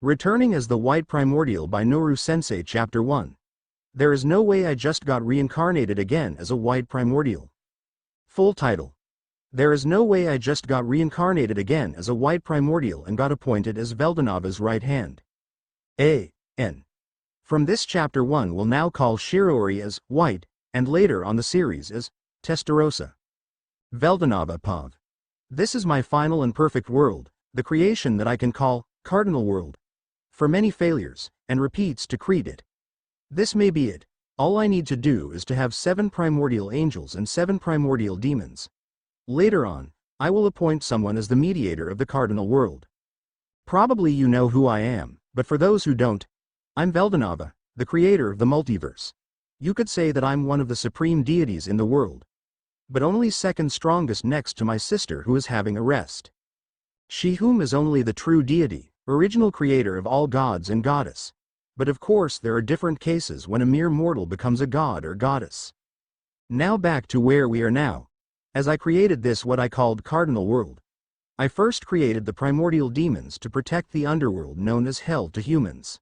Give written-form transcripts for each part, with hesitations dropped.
Returning as the White Primordial by Noru-Sensei Chapter 1. There is no way I just got reincarnated again as a White Primordial. Full title. There is no way I just got reincarnated again as a White Primordial and got appointed as Veldanova's right hand. A.N. From this Chapter 1 will now call Shiraori as White, and later on the series as Testarossa. Veldanova Pav. This is my final and perfect world, the creation that I can call Cardinal World. For many failures, and repeats to create it. This may be it. All I need to do is to have 7 primordial angels and 7 primordial demons. Later on, I will appoint someone as the mediator of the Cardinal World. Probably you know who I am, but for those who don't, I'm Veldanova, the creator of the multiverse. You could say that I'm one of the supreme deities in the world. But only second strongest next to my sister who is having a rest. She whom is only the true deity, original creator of all gods and goddess. But of course there are different cases when a mere mortal becomes a god or goddess. Now back to where we are now. As I created this what I called Cardinal World, I first created the primordial demons to protect the underworld known as hell to humans.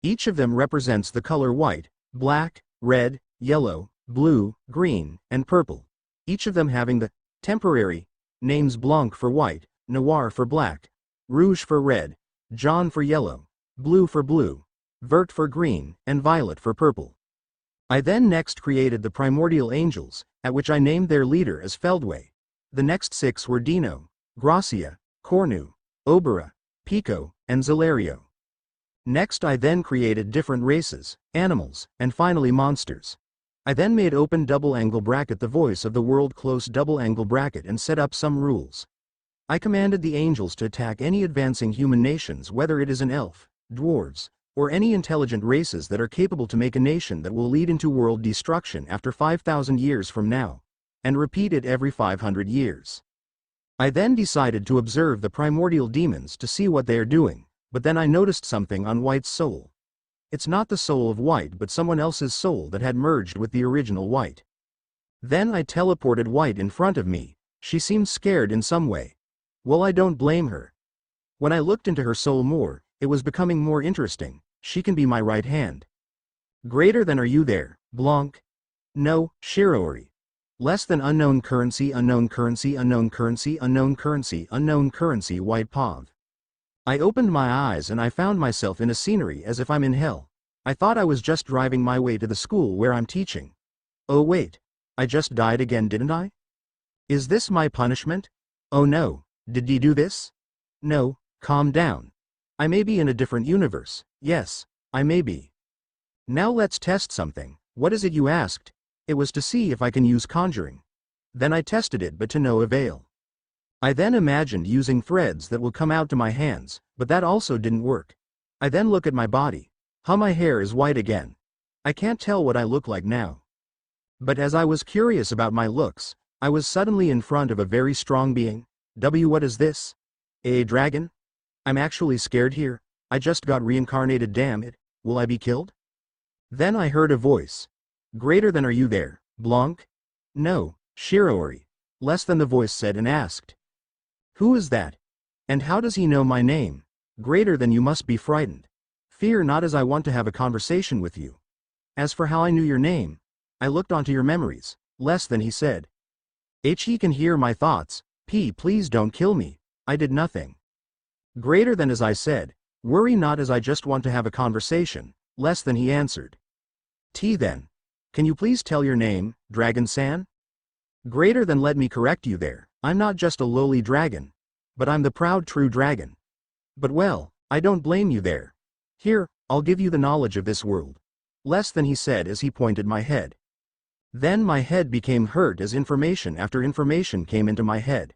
Each of them represents the color white, black, red, yellow, blue, green, and purple. Each of them having the temporary names blanc for white, noir for black, rouge for red, jaune for yellow, blue for blue, vert for green, and violet for purple. I then next created the primordial angels, at which I named their leader as Feldway. The next 6 were Dino, Gracia, Cornu, Obera, Pico, and Zelario. Next I then created different races, animals, and finally monsters. I then made open double angle bracket the voice of the world close double angle bracket and set up some rules. I commanded the angels to attack any advancing human nations, whether it is an elf, dwarves, or any intelligent races that are capable to make a nation that will lead into world destruction after 5,000 years from now, and repeat it every 500 years. I then decided to observe the primordial demons to see what they are doing, but then I noticed something on White's soul. It's not the soul of White but someone else's soul that had merged with the original White. Then I teleported White in front of me. She seemed scared in some way. Well, I don't blame her. When I looked into her soul more, it was becoming more interesting. She can be my right hand. Greater than are you there, Blanc? No, Shiraori. Less than unknown currency, unknown currency, unknown currency, unknown currency, unknown currency, White Pav. I opened my eyes and I found myself in a scenery as if I'm in hell. I thought I was just driving my way to the school where I'm teaching. Oh wait, I just died again, didn't I? Is this my punishment? Oh no. Did he do this? No, calm down. I may be in a different universe. Yes, I may be. Now let's test something. What is it you asked? It was to see if I can use conjuring. Then I tested it but to no avail. I then imagined using threads that will come out to my hands, but that also didn't work. I then look at my body. How my hair is white again. I can't tell what I look like now. But as I was curious about my looks, I was suddenly in front of a very strong being. What is this? A dragon? I'm actually scared here. I just got reincarnated, damn it. Will I be killed? Then I heard a voice. Greater than are you there, Blanc? No, Shiraori. Less than the voice said and asked. Who is that? And how does he know my name? Greater than you must be frightened. Fear not, as I want to have a conversation with you. As for how I knew your name, I looked onto your memories. Less than he said. He can hear my thoughts. Please don't kill me. I did nothing. Greater than, as I said, worry not, as I just want to have a conversation. Less than he answered. Then. Can you please tell your name, Dragon-san? Greater than, let me correct you there. I'm not just a lowly dragon. But I'm the proud true dragon. But well, I don't blame you there. Here, I'll give you the knowledge of this world. Less than he said as he pointed my head. Then my head became hurt as information after information came into my head.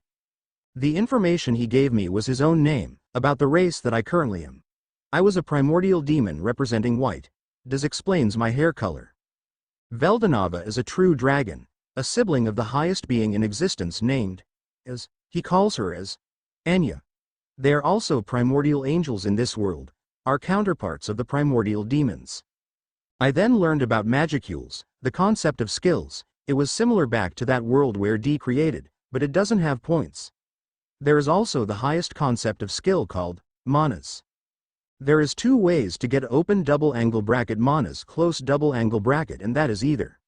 The information he gave me was his own name, about the race that I currently am. I was a primordial demon representing white. This explains my hair color. Veldanova is a true dragon, a sibling of the highest being in existence named, as he calls her as, Anya. They are also primordial angels in this world, are counterparts of the primordial demons. I then learned about magicules, the concept of skills. It was similar back to that world where D created, but it doesn't have points. There is also the highest concept of skill called manas. There is two ways to get open double angle bracket manas close double angle bracket, and that is either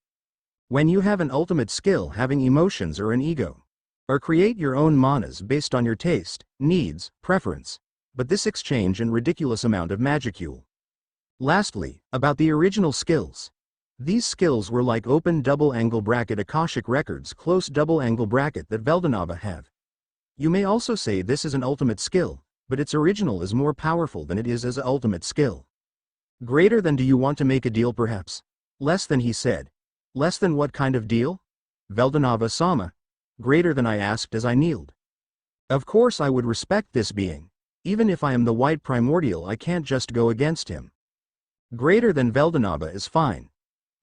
when you have an ultimate skill having emotions or an ego, or create your own manas based on your taste, needs, preference, but this exchange and ridiculous amount of magicule. Lastly, about the original skills. These skills were like open double angle bracket Akashic records close double angle bracket that Veldanava have. You may also say this is an ultimate skill, but its original is more powerful than it is as a ultimate skill. Greater than, do you want to make a deal perhaps? Less than, he said. Less than what kind of deal? Veldanava Sama. Greater than, I asked as I kneeled. Of course I would respect this being. Even if I am the white primordial, I can't just go against him. Greater than Veldanava is fine.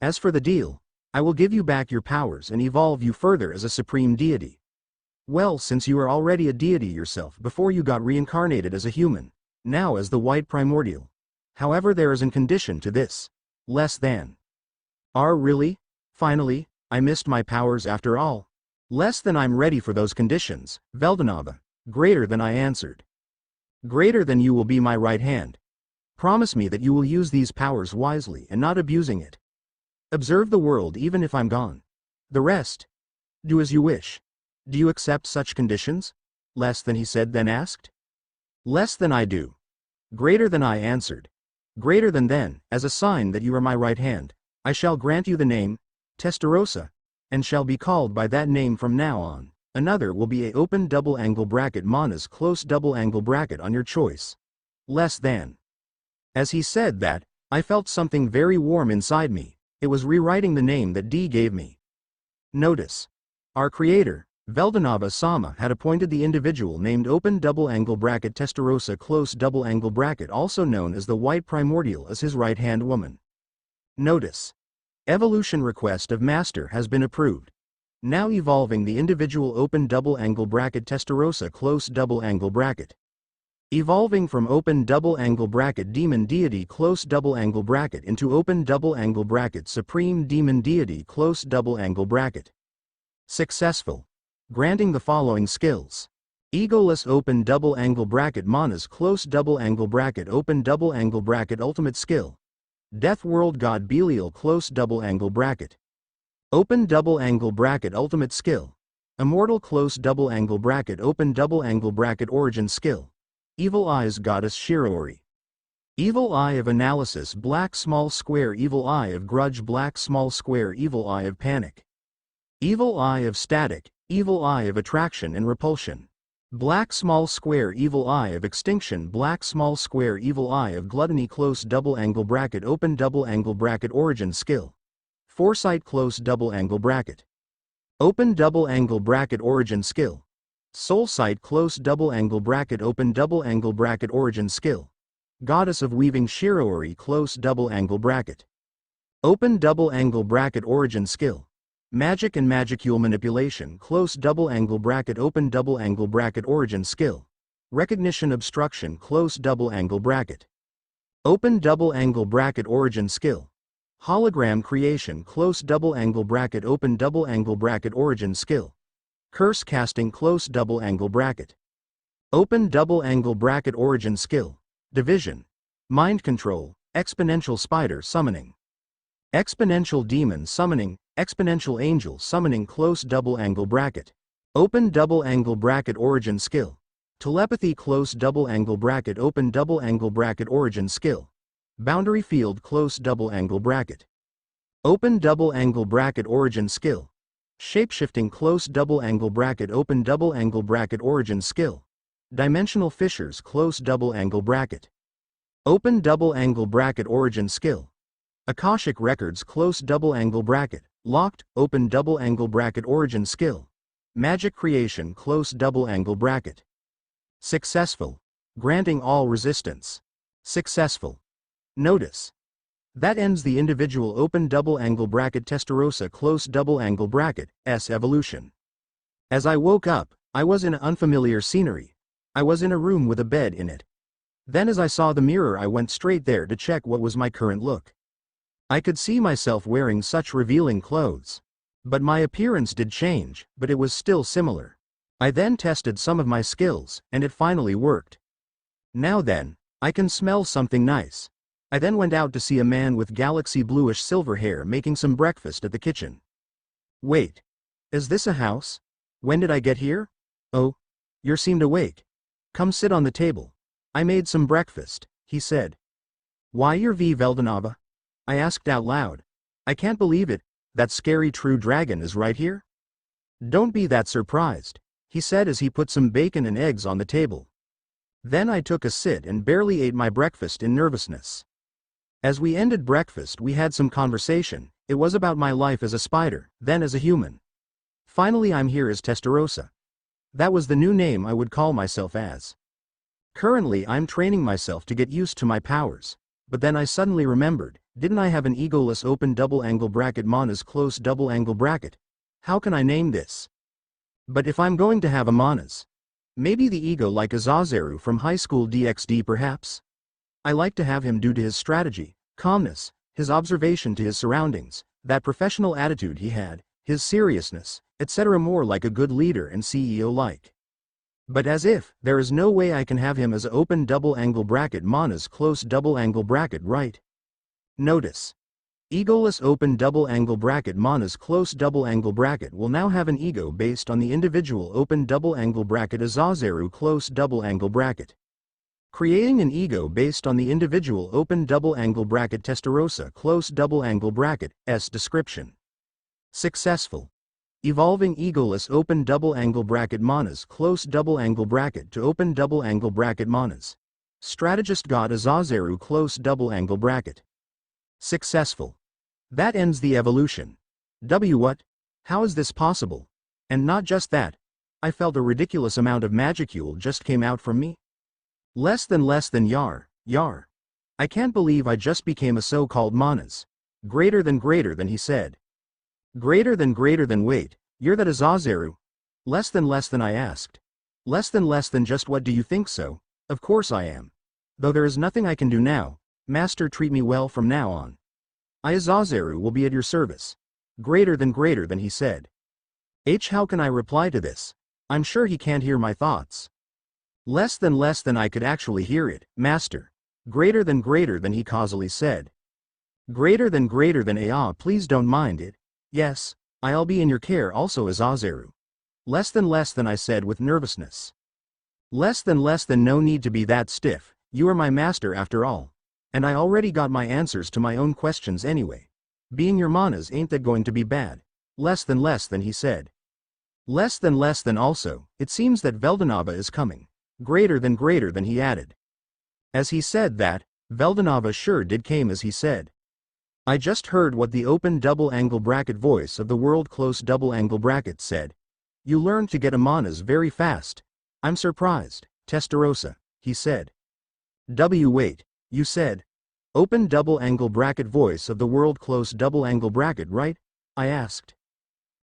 As for the deal, I will give you back your powers and evolve you further as a supreme deity. Well, since you are already a deity yourself before you got reincarnated as a human, now as the white primordial. However, there is a condition to this. Less than. Really? Finally, I missed my powers after all. Less than, I'm ready for those conditions, Veldanava. Greater than, I answered. Greater than, you will be my right hand. Promise me that you will use these powers wisely and not abusing it. Observe the world even if I'm gone. The rest, do as you wish. Do you accept such conditions? Less than, he said, then asked. Less than, I do. Greater than, I answered. Greater than, then, as a sign that you are my right hand, I shall grant you the name, Testarossa, and shall be called by that name from now on. Another will be a open double angle bracket manas close double angle bracket on your choice. Less than. As he said that, I felt something very warm inside me. It was rewriting the name that D gave me. Notice. Our creator, Veldanava Sama, had appointed the individual named open double angle bracket Testarossa close double angle bracket, also known as the white primordial, as his right-hand woman. Notice. Evolution request of master has been approved. Now evolving the individual open double angle bracket Testarossa close double angle bracket. Evolving from open double angle bracket demon deity close double angle bracket into open double angle bracket supreme demon deity close double angle bracket. Successful. Granting the following skills. Egoless open double angle bracket manas close double angle bracket open double angle bracket ultimate skill. Death world god Belial close double angle bracket. Open double angle bracket ultimate skill. Immortal close double angle bracket open double angle bracket origin skill. Evil eyes goddess Shiraori. Evil eye of analysis black small square evil eye of grudge black small square evil eye of panic. Evil eye of static, evil eye of attraction and repulsion. Black small square evil eye of extinction black small square evil eye of gluttony close double angle bracket open double angle bracket origin skill. Foresight close double angle bracket. Open double angle bracket origin skill. Soul sight close double angle bracket open double angle bracket origin skill. Goddess of weaving Shiraori close double angle bracket. Open double angle bracket origin skill. Magic and magicule manipulation close double angle bracket open double angle bracket origin skill. Recognition obstruction close double angle bracket. Open double angle bracket origin skill. Hologram creation close double angle bracket open double angle bracket origin skill. Curse casting close double angle bracket. Open double angle bracket origin skill. Division. Mind control, exponential spider summoning. Exponential demon summoning, exponential angel summoning close double angle bracket. Open double angle bracket origin skill. Telepathy close double angle bracket open double angle bracket origin skill. Boundary field close double angle bracket. Open double angle bracket origin skill. Shapeshifting close double angle bracket open double angle bracket origin skill. Dimensional fissures close double angle bracket. Open double angle bracket origin skill. Akashic records close double angle bracket. Locked open double angle bracket origin skill. Magic creation close double angle bracket. Successful. Granting all resistance. Successful. Notice. That ends the individual open double angle bracket Testarossa close double angle bracket S evolution. As I woke up, I was in unfamiliar scenery. I was in a room with a bed in it. Then as I saw the mirror, I went straight there to check what was my current look. I could see myself wearing such revealing clothes. But my appearance did change, but it was still similar. I then tested some of my skills, and it finally worked. Now then, I can smell something nice. I then went out to see a man with galaxy bluish silver hair making some breakfast at the kitchen. Wait. Is this a house? When did I get here? Oh. You seemed awake. Come sit on the table. I made some breakfast, he said. Why you're V Veldanava? I asked out loud. I can't believe it, that scary true dragon is right here? Don't be that surprised, he said as he put some bacon and eggs on the table. Then I took a sit and barely ate my breakfast in nervousness. As we ended breakfast we had some conversation. It was about my life as a spider, then as a human. Finally I'm here as Testarossa. That was the new name I would call myself as. Currently I'm training myself to get used to my powers. But then I suddenly remembered, didn't I have an egoless open double angle bracket Mana's close double angle bracket? How can I name this? But if I'm going to have a Mana's, maybe the ego like Azazeru from high school DxD perhaps? I like to have him due to his strategy, calmness, his observation to his surroundings, that professional attitude he had, his seriousness, etc. more like a good leader and CEO like. But as if, there is no way I can have him as a open double angle bracket Mana's close double angle bracket, right? Notice. Egoless open double angle bracket Mana's close double angle bracket will now have an ego based on the individual open double angle bracket Azazeru close double angle bracket. Creating an ego based on the individual open double angle bracket Testarossa close double angle bracket, S description. Successful. Evolving egoless open double angle bracket Mana's close double angle bracket to open double angle bracket Mana's. Strategist God Azazeru close double angle bracket. Successful. That ends the evolution. What? How is this possible? And not just that. I felt a ridiculous amount of magicule just came out from me. Less than yar. I can't believe I just became a so-called Mana's. Greater than he said. Greater than wait, you're that Azazeru? Less than I asked. Less than just what do you think so? Of course I am. Though there is nothing I can do now, Master treat me well from now on. I Azazeru will be at your service. Greater than he said. How can I reply to this? I'm sure he can't hear my thoughts. Less than I could actually hear it, Master. Greater than he causally said. Greater than please don't mind it. Yes, I'll be in your care also Azazeru. Less than I said with nervousness. Less than no need to be that stiff, you are my master after all. And I already got my answers to my own questions anyway. Being your Mana's ain't that going to be bad. Less than he said. Less than also, it seems that Veldanava is coming. Greater than he added. As he said that, Veldanava sure did came as he said. I just heard what the open double angle bracket voice of the world close double angle bracket said. You learned to get a Mana's very fast. I'm surprised, Testarossa, he said. Wait, you said. Open double angle bracket voice of the world close double angle bracket, right? I asked.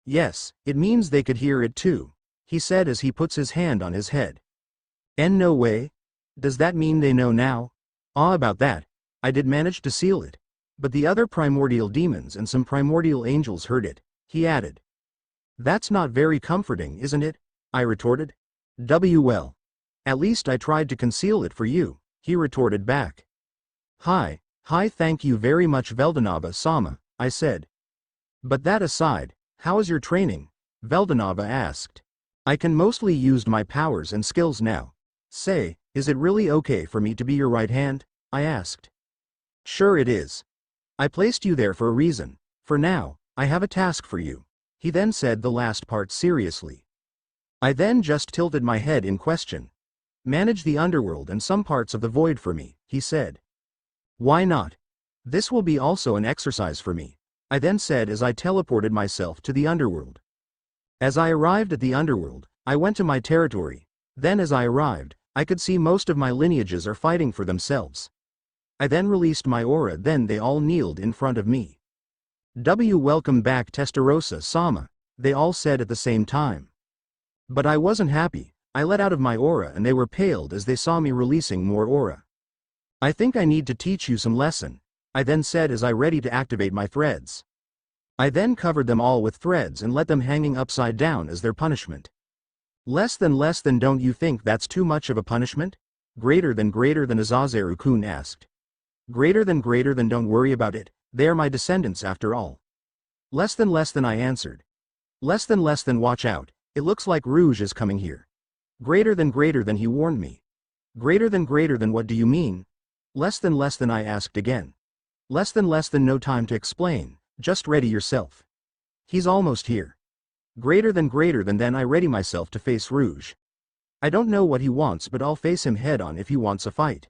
Yes, it means they could hear it too, he said as he puts his hand on his head. And no way? Does that mean they know now? About that, I did manage to seal it. But the other primordial demons and some primordial angels heard it, he added. That's not very comforting, isn't it? I retorted. Well. At least I tried to conceal it for you, he retorted back. Hi, thank you very much Veldanava-sama, I said. But that aside, how is your training? Veldanava asked. I can mostly use my powers and skills now. Say, is it really okay for me to be your right hand? I asked. Sure it is. I placed you there for a reason. For now, I have a task for you. He then said the last part seriously. I then just tilted my head in question. Manage the underworld and some parts of the void for me, he said. Why not? This will be also an exercise for me, I then said as I teleported myself to the underworld. As I arrived at the underworld, I went to my territory. Then as I arrived, I could see most of my lineages are fighting for themselves. I then released my aura, then they all kneeled in front of me. Welcome back Testarossa-sama, they all said at the same time. But I wasn't happy. I let out of my aura and they were paled as they saw me releasing more aura. I think I need to teach you some lesson, I then said as I ready to activate my threads. I then covered them all with threads and let them hanging upside down as their punishment. Less than don't you think that's too much of a punishment? Greater than Azazeru-kun asked. Greater than don't worry about it, they are my descendants after all. Less than I answered. Less than watch out, it looks like Rouge is coming here. Greater than he warned me. Greater than what do you mean? Less than I asked again. Less than no time to explain, just ready yourself. He's almost here. Greater than then I ready myself to face Rouge. I don't know what he wants but I'll face him head on if he wants a fight.